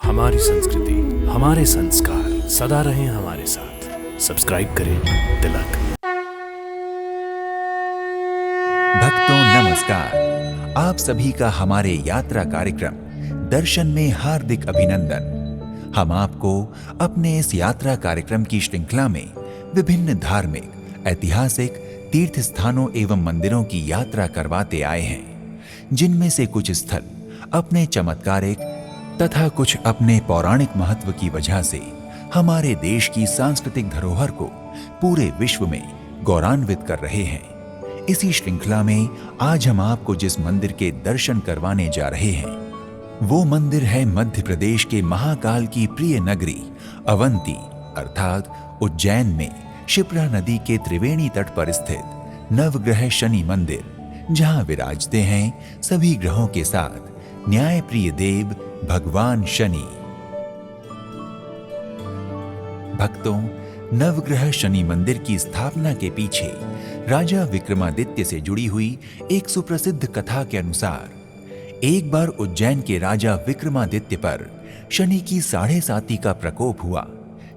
हमारी संस्कृति, हमारे संस्कार सदा रहें हमारे साथ। सब्सक्राइब करें तिलक। भक्तों नमस्कार, आप सभी का हमारे यात्रा कार्यक्रम दर्शन में हार्दिक अभिनंदन। हम आपको अपने इस यात्रा कार्यक्रम की श्रृंखला में विभिन्न धार्मिक, ऐतिहासिक तीर्थ स्थानों एवं मंदिरों की यात्रा करवाते आए हैं, जिनमें से कुछ स्थल अपने चमत्कारिक तथा कुछ अपने पौराणिक महत्व की वजह से हमारे देश की सांस्कृतिक धरोहर को पूरे विश्व में गौरवान्वित कर रहे हैं। इसी श्रृंखला में आज हम आपको जिस मंदिर के दर्शन करवाने जा रहे हैं, वो मंदिर है मध्य प्रदेश के महाकाल की प्रिय नगरी अवंती अर्थात उज्जैन में शिप्रा नदी के त्रिवेणी तट पर स्थित नवग्रह शनि मंदिर, जहां विराजते हैं सभी ग्रहों के साथ न्याय प्रिय देव भगवान शनि। भक्तों, नवग्रह शनि मंदिर की स्थापना के पीछे राजा विक्रमादित्य से जुड़ी हुई एक सुप्रसिद्ध कथा के अनुसार, एक बार उज्जैन के राजा विक्रमादित्य पर शनि की 7.5 का प्रकोप हुआ,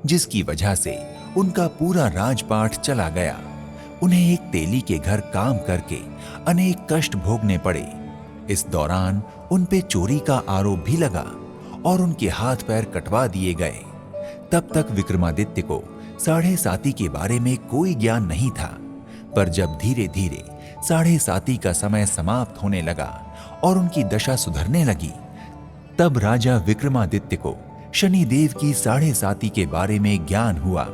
जिसकी वजह से उनका पूरा राजपाट चला गया। उन्हें एक तेली के घर काम करके अनेक कष्ट भोगने पड़े। इस दौरान उन पे चोरी का आरोप भी लगा और उनके हाथ पैर कटवा दिए गए। तब तक विक्रमादित्य को 7.5 के बारे में कोई ज्ञान नहीं था, पर जब धीरे धीरे 7.5 का समय समाप्त होने लगा और उनकी दशा सुधरने लगी, तब राजा विक्रमादित्य को शनिदेव की 7.5 के बारे में ज्ञान हुआ।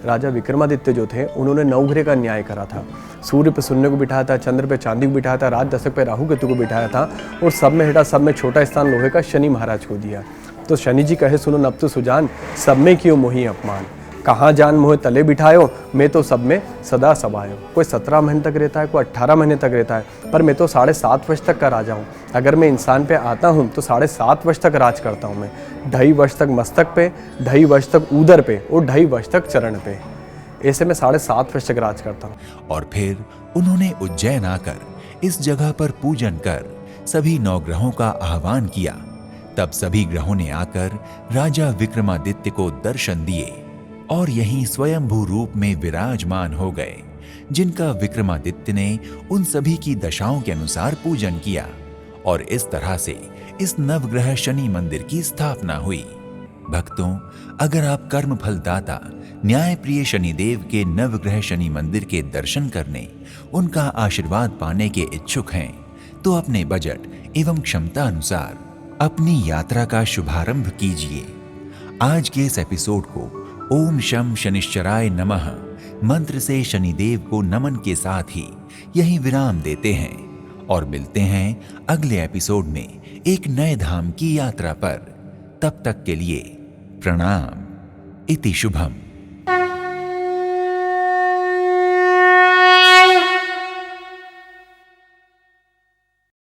राजा विक्रमादित्य जो थे, उन्होंने नवग्रह का न्याय करा था। सूर्य पे शून्य को बिठाया था, चंद्र पे चांदी को बिठाया था, राज दशक पे राहु केतु को बिठाया था और सब में हेठा सब में छोटा स्थान लोहे का शनि महाराज को दिया। तो शनि जी कहे सुनो नब तो सुजान, सब में कियो मोहि अपमान, कहाँ जान मोहे तले बिठायो, मैं तो सब में सदा समायो। कोई 17 महीने तक रहता है, कोई 18 महीने तक रहता है, पर मैं तो 7.5 वर्ष तक का राजा हूँ। अगर मैं इंसान पे आता हूँ तो 7.5 वर्ष तक राज करता हूँ मैं। 2.5 वर्ष तक मस्तक पे, 2.5 वर्ष तक उदर पे और 2.5 वर्ष तक चरण पे। ऐसे में 7.5 वर्ष तक राज करता हूँ। और फिर उन्होंने उज्जैन आकर इस जगह पर पूजन कर सभी 9 ग्रहों का आह्वान किया। तब सभी ग्रहों ने आकर राजा विक्रमादित्य को दर्शन दिए और यहीं स्वयंभू रूप में विराजमान हो गए, जिनका विक्रमादित्य ने उन सभी की दशाओं के अनुसार पूजन किया और इस तरह से इस नवग्रह शनि मंदिर की स्थापना हुई। भक्तों, अगर आप कर्म फल दाता न्याय प्रिय शनिदेव के नवग्रह शनि मंदिर के दर्शन करने, उनका आशीर्वाद पाने के इच्छुक हैं, तो अपने बजट एवं क्षमता अनुसार अपनी यात्रा का शुभारंभ कीजिए। आज के इस एपिसोड को ओम शम शनिश्चराय नमः मंत्र से शनिदेव को नमन के साथ ही यही विराम देते हैं और मिलते हैं अगले एपिसोड में एक नए धाम की यात्रा पर। तब तक के लिए प्रणाम। इति शुभम।